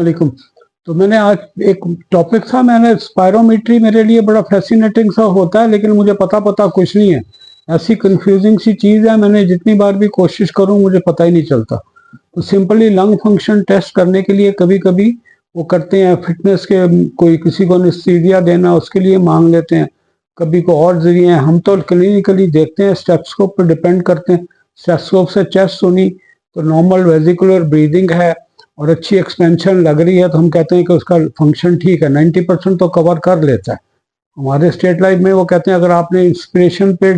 वालेकुम। तो मैंने आज एक टॉपिक था, मैंने स्पायरोमीट्री मेरे लिए बड़ा फैसिनेटिंग सा होता है, लेकिन मुझे पता कुछ नहीं है। ऐसी कंफ्यूजिंग सी चीज़ है, मैंने जितनी बार भी कोशिश करूं मुझे पता ही नहीं चलता। तो सिंपली लंग फंक्शन टेस्ट करने के लिए कभी कभी वो करते हैं, फिटनेस के कोई किसी को एनेस्थीसिया देना उसके लिए मांग लेते हैं, कभी को और जरिए हैं। हम तो क्लिनिकली देखते हैं, स्टेथोस्कोप पर डिपेंड करते हैं। स्टेथोस्कोप से चेस्ट सुनी तो नॉर्मल वेजिकुलर ब्रीदिंग है और अच्छी एक्सपेंशन लग रही है, तो हम कहते हैं कि उसका फंक्शन ठीक है, 90% तो कवर कर लेता है। हमारे स्टेट लाइफ में वो कहते हैं अगर आपने इंस्पिरेशन पे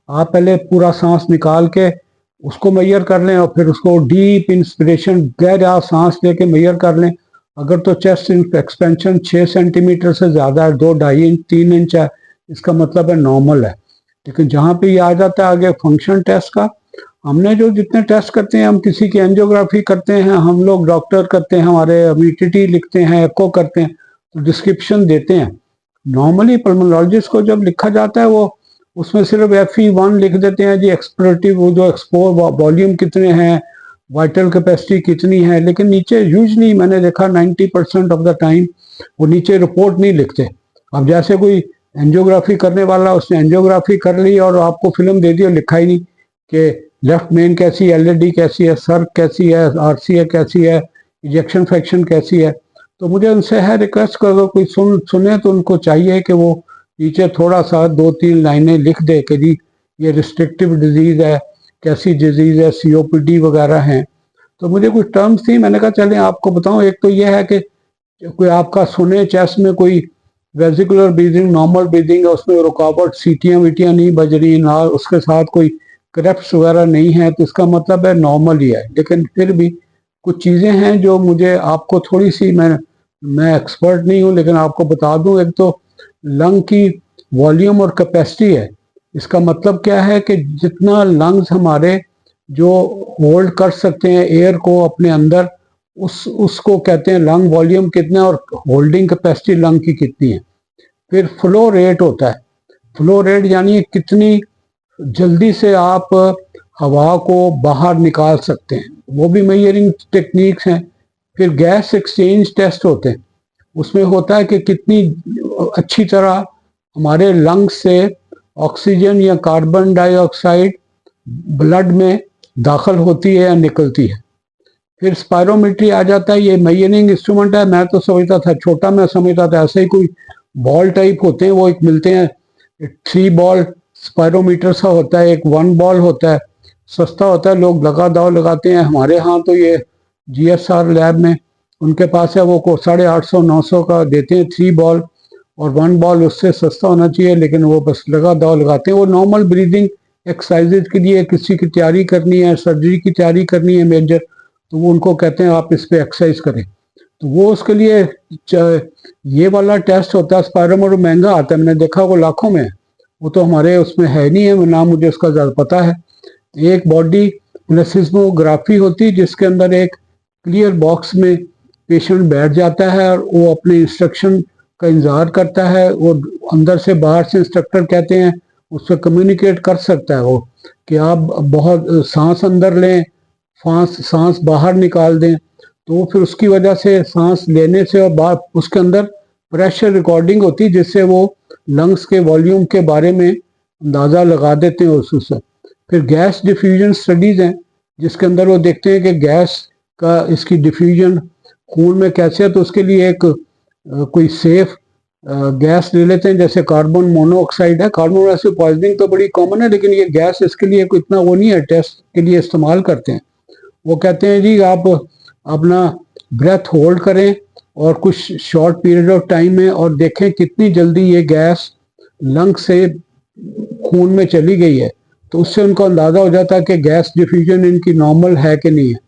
आप पहले पूरा सांस निकाल के उसको मेजर कर लें और फिर उसको डीप इंस्पिरेशन गहरा सांस लेके मेजर कर लें, अगर तो चेस्ट एक्सपेंशन 6 सेंटीमीटर से ज़्यादा है, 2-2.5 इंच 3 इंच है, इसका मतलब है नॉर्मल है। लेकिन जहाँ पे ये आ जाता है आगे फंक्शन टेस्ट का, हमने जो जितने टेस्ट करते हैं, हम किसी की एंजियोग्राफी करते हैं, हम लोग डॉक्टर करते हैं, हमारे ईटीटी लिखते हैं, एको करते हैं, तो डिस्क्रिप्शन देते हैं। नॉर्मली पल्मोनोलॉजिस्ट को जब लिखा जाता है वो उसमें सिर्फ FE1 लिख देते हैं जी, एक्सप्लोरेटिव वो जो एक्सपोर वॉल्यूम कितने हैं, वाइटल कैपेसिटी कितनी है, लेकिन नीचे यूजली मैंने देखा 90% ऑफ द टाइम वो नीचे रिपोर्ट नहीं लिखते। अब जैसे कोई एंजियोग्राफी करने वाला उसने एंजियोग्राफी कर ली और आपको फिल्म दे दी और लिखा ही नहीं कि लेफ्ट मेन कैसी है, LAD कैसी है, सर्क कैसी है, RCA कैसी है, इजेक्शन फ्रैक्शन कैसी है। तो मुझे उनसे है रिक्वेस्ट कर दो, कोई सुने तो उनको चाहिए कि वो नीचे थोड़ा सा 2-3 लाइनें लिख दे कि जी ये रिस्ट्रिक्टिव डिजीज है, कैसी डिजीज है, COPD वगैरह हैं। तो मुझे कुछ टर्म्स थी, मैंने कहा चलें आपको बताऊं। एक तो ये है कि कोई आपका सुने चेस्ट में कोई वेजिकुलर ब्रीदिंग नॉर्मल ब्रीदिंग है, उसमें रुकावट सीटियाँ वीटियाँ नहीं बज रही, ना उसके साथ कोई क्रैप्स वगैरह नहीं है, तो इसका मतलब है नॉर्मल ही है। लेकिन फिर भी कुछ चीज़ें हैं जो मुझे आपको थोड़ी सी, मैं एक्सपर्ट नहीं हूँ लेकिन आपको बता दूं। एक तो लंग की वॉल्यूम और कैपेसिटी है। इसका मतलब क्या है कि जितना लंग्स हमारे जो होल्ड कर सकते हैं एयर को अपने अंदर, उसको कहते हैं लंग वॉल्यूम कितना और होल्डिंग कैपेसिटी लंग की कितनी है। फिर फ्लो रेट होता है। फ्लो रेट यानी कितनी जल्दी से आप हवा को बाहर निकाल सकते हैं, वो भी मेजरिंग टेक्निक्स हैं। फिर गैस एक्सचेंज टेस्ट होते हैं, उसमें होता है कि कितनी अच्छी तरह हमारे लंग्स से ऑक्सीजन या कार्बन डाइऑक्साइड ब्लड में दाखिल होती है या निकलती है। फिर स्पायरोमीट्री आ जाता है, ये मेजरिंग इंस्ट्रूमेंट है। मैं तो समझता था छोटा, मैं समझता था ऐसे ही कोई बॉल टाइप होते हैं, वो एक मिलते हैं 3 बॉल स्पायरोमीटर सा होता है, एक 1 बॉल होता है, सस्ता होता है, लोग लगा दाव लगाते हैं। हमारे यहाँ तो ये GSR लैब में उनके पास है, वो को 850-900 का देते हैं 3 बॉल, और 1 बॉल उससे सस्ता होना चाहिए, लेकिन वो बस लगा दाव लगाते हैं। वो नॉर्मल ब्रीदिंग एक्सरसाइजेज के लिए, किसी की तैयारी करनी है, सर्जरी की तैयारी करनी है मेजर, तो वो उनको कहते हैं आप इस पर एक्सरसाइज करें। तो वो उसके लिए ये वाला टेस्ट होता है। स्पायरोमीटर महंगा आता है, मैंने देखा वो लाखों में है। वो तो हमारे उसमें है नहीं है ना, मुझे उसका ज़्यादा पता है। एक बॉडी प्लेसिस्मोग्राफी होती है जिसके अंदर एक क्लियर बॉक्स में पेशेंट बैठ जाता है और वो अपने इंस्ट्रक्शन का इंतजार करता है। वो अंदर से बाहर से इंस्ट्रक्टर कहते हैं उससे कम्युनिकेट कर सकता है वो कि आप बहुत सांस अंदर लें, सांस बाहर निकाल दें। तो फिर उसकी वजह से सांस लेने से और बाहर उसके अंदर प्रेशर रिकॉर्डिंग होती है, जिससे वो लंग्स के वॉल्यूम के बारे में अंदाज़ा लगा देते हैं उससे। फिर गैस डिफ्यूजन स्टडीज़ हैं जिसके अंदर वो देखते हैं कि गैस का इसकी डिफ्यूजन खून में कैसे है। तो उसके लिए एक कोई सेफ गैस ले लेते हैं, जैसे कार्बन मोनोऑक्साइड है। कार्बन मोनोऑक्साइड पॉइजनिंग तो बड़ी कॉमन है, लेकिन ये गैस इसके लिए कोई इतना वो नहीं है, टेस्ट के लिए इस्तेमाल करते हैं। वो कहते हैं जी आप अपना ब्रेथ होल्ड करें और कुछ शॉर्ट पीरियड ऑफ टाइम में और देखें कितनी जल्दी ये गैस लंग से खून में चली गई है। तो उससे उनको अंदाज़ा हो जाता है कि गैस डिफ्यूजन इनकी नॉर्मल है कि नहीं है।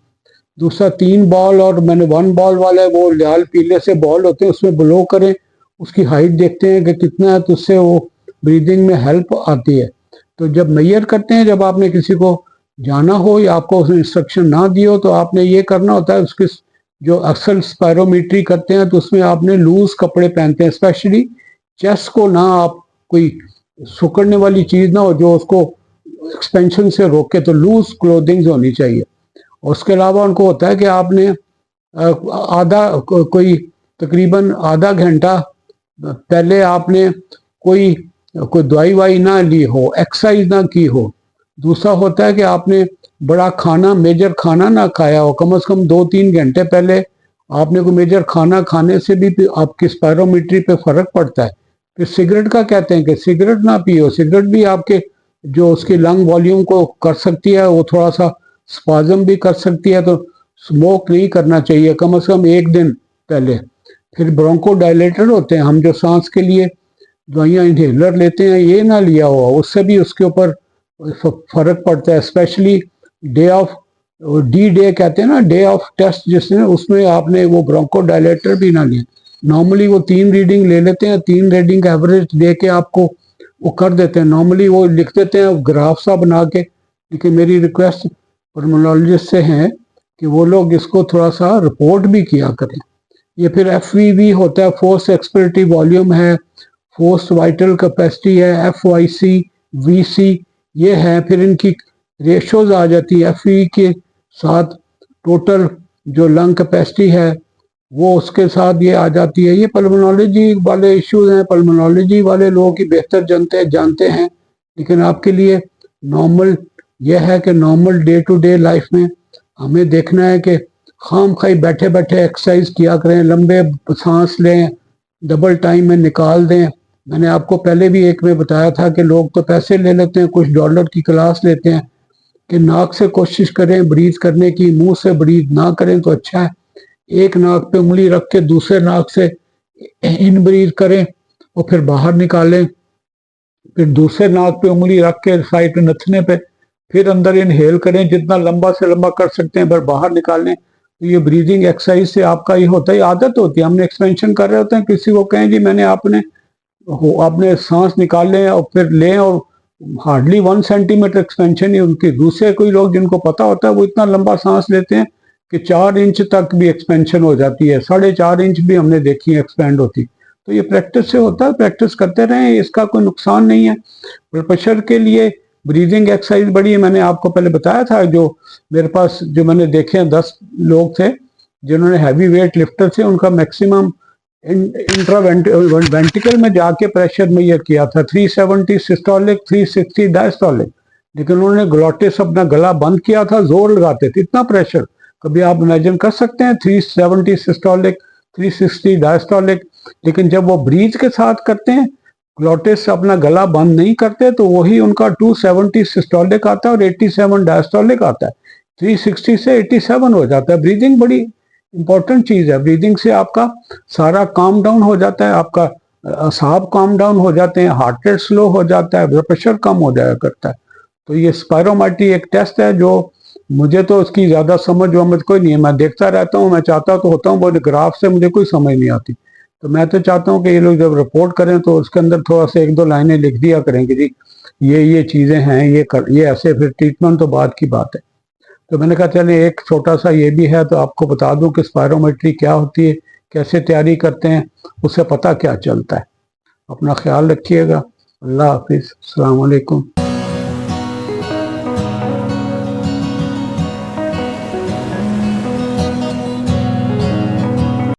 दूसरा 3 बॉल और मैंने 1 बॉल वाला है, वो लाल पीले से बॉल होते हैं, उसमें ब्लो करें, उसकी हाइट देखते हैं कि कितना है, तो उससे वो ब्रीदिंग में हेल्प आती है। तो जब मेजर करते हैं, जब आपने किसी को जाना हो या आपको उसने इंस्ट्रक्शन ना दी हो, तो आपने ये करना होता है। उसके जो अक्सर स्पायरोमीट्री करते हैं तो उसमें आपने लूज कपड़े पहनते हैं, स्पेशली चेस्ट को ना आप कोई सुकड़ने वाली चीज़ ना हो जो उसको एक्सपेंशन से रोके, तो लूज क्लोथिंग होनी चाहिए। और उसके अलावा उनको होता है कि आपने कोई तकरीबन आधा घंटा पहले आपने कोई कोई दवाई वाई ना ली हो, एक्सरसाइज ना की हो। दूसरा होता है कि आपने बड़ा खाना, मेजर खाना ना खाया हो, कम से कम 2-3 घंटे पहले आपने कोई मेजर खाना खाने से भी आपकी स्पायरोमीट्री पे फर्क पड़ता है। फिर सिगरेट का कहते हैं कि सिगरेट ना पियो, सिगरेट भी आपके जो उसकी लंग वॉल्यूम को कर सकती है, वो थोड़ा सा स्पाज्म भी कर सकती है, तो स्मोक नहीं करना चाहिए कम से कम 1 दिन पहले। फिर ब्रोंको डायलेटर होते हैं, हम जो सांस के लिए दवाइयाँ इनहेलर लेते हैं, ये ना लिया हुआ, उससे भी उसके ऊपर फर्क पड़ता है। Specially day of D day कहते हैं ना, डे ऑफ टेस्ट जिसमें, उसमें आपने वो ब्रोंको डायलेटर भी ना लिया। नॉर्मली वो 3 रीडिंग ले लेते हैं, 3 रीडिंग एवरेज दे के आपको वो कर देते हैं, नॉर्मली वो लिख देते हैं ग्राफ सा बना के। लेकिन मेरी रिक्वेस्ट पल्मोनोलॉजिस्ट से है कि वो लोग इसको थोड़ा सा रिपोर्ट भी किया करें। ये फिर FVV होता है, फोर्स एक्सपिरेटरी वॉल्यूम है, फोर्स वाइटल कैपेसिटी है, FYC, VC ये है। फिर इनकी रेशोज आ जाती है, FV के साथ टोटल जो लंग कैपेसिटी है वो उसके साथ ये आ जाती है। ये पल्मोनोलॉजी वाले इश्यूज हैं, पल्मोनोलॉजी वाले लोग ही बेहतर जानते हैं। लेकिन आपके लिए नॉर्मल यह है कि normal day to day life में हमें देखना है कि खाम खाई बैठे बैठे एक्सरसाइज किया करें, लंबे सांस लें, डबल टाइम में निकाल दें। मैंने आपको पहले भी एक में बताया था कि लोग तो पैसे ले लेते हैं, कुछ डॉलर की क्लास लेते हैं, कि नाक से कोशिश करें ब्रीथ करने की, मुंह से ब्रीथ ना करें तो अच्छा है। एक नाक पे उंगली रख के दूसरे नाक से इन ब्रीथ करें और फिर बाहर निकालें, फिर दूसरे नाक पे उंगली रख के साइड नथने पे फिर अंदर इनहेल करें, जितना लंबा से लंबा कर सकते हैं, फिर बाहर निकालें। तो ये ब्रीदिंग एक्सरसाइज से आपका ये होता है, आदत होती है। हमने एक्सपेंशन कर रहे होते हैं, किसी को कहें जी मैंने आपने सांस निकाल लें और फिर लें, और हार्डली 1 सेंटीमीटर एक्सपेंशन ही उनकी। दूसरे कोई लोग जिनको पता होता है वो इतना लंबा सांस लेते हैं कि 4 इंच तक भी एक्सपेंशन हो जाती है, 4.5 इंच भी हमने देखी है एक्सपेंड होती। तो ये प्रैक्टिस से होता है, प्रैक्टिस करते रहें, इसका कोई नुकसान नहीं है। ब्लड प्रेशर के लिए ब्रीदिंग एक्सरसाइज बड़ी है, मैंने आपको पहले बताया था। जो मेरे पास जो मैंने देखे हैं 10 लोग थे जिन्होंने हैवी वेट लिफ्टर थे, उनका मैक्सिमम इंट्रावेंटिकल में जाके प्रेशर मेजर किया था 370 सिस्टोलिक, 360 डायस्टोलिक। लेकिन उन्होंने ग्लोटिस अपना गला बंद किया था, जोर लगाते थे, इतना प्रेशर। कभी आप इमेजिन कर सकते हैं 370 सिस्टोलिक, 360 डायस्टोलिक। लेकिन जब वो ब्रीथ के साथ करते हैं, ग्लोटिस अपना गला बंद नहीं करते, तो वही उनका 270 सिस्टोलिक आता है और 87 डायस्टोलिक आता है। 360 से 87 हो जाता है। ब्रीदिंग बड़ी इंपॉर्टेंट चीज है। ब्रीदिंग से आपका सारा काम डाउन हो जाता है, आपका असाब काम डाउन हो जाते हैं, हार्ट रेट स्लो हो जाता है, ब्लड प्रेशर कम हो जाया करता है। तो ये स्पायरोमेट्री एक टेस्ट है जो मुझे तो उसकी ज्यादा समझ कोई नहीं है। मैं देखता रहता हूँ, मैं चाहता तो होता हूँ, वो ग्राफ से मुझे कोई समझ नहीं आती। तो मैं तो चाहता हूँ कि ये लोग जब रिपोर्ट करें तो उसके अंदर थोड़ा सा 1-2 लाइनें लिख दिया करें कि जी ये चीजें हैं, ये ऐसे। फिर ट्रीटमेंट तो बाद की बात है। तो मैंने कहा चले एक छोटा सा ये भी है तो आपको बता दूं कि स्पायरोमेट्री क्या होती है, कैसे तैयारी करते हैं, उससे पता क्या चलता है। अपना ख्याल रखिएगा। अल्लाह हाफिज, अस्सलाम वालेकुम।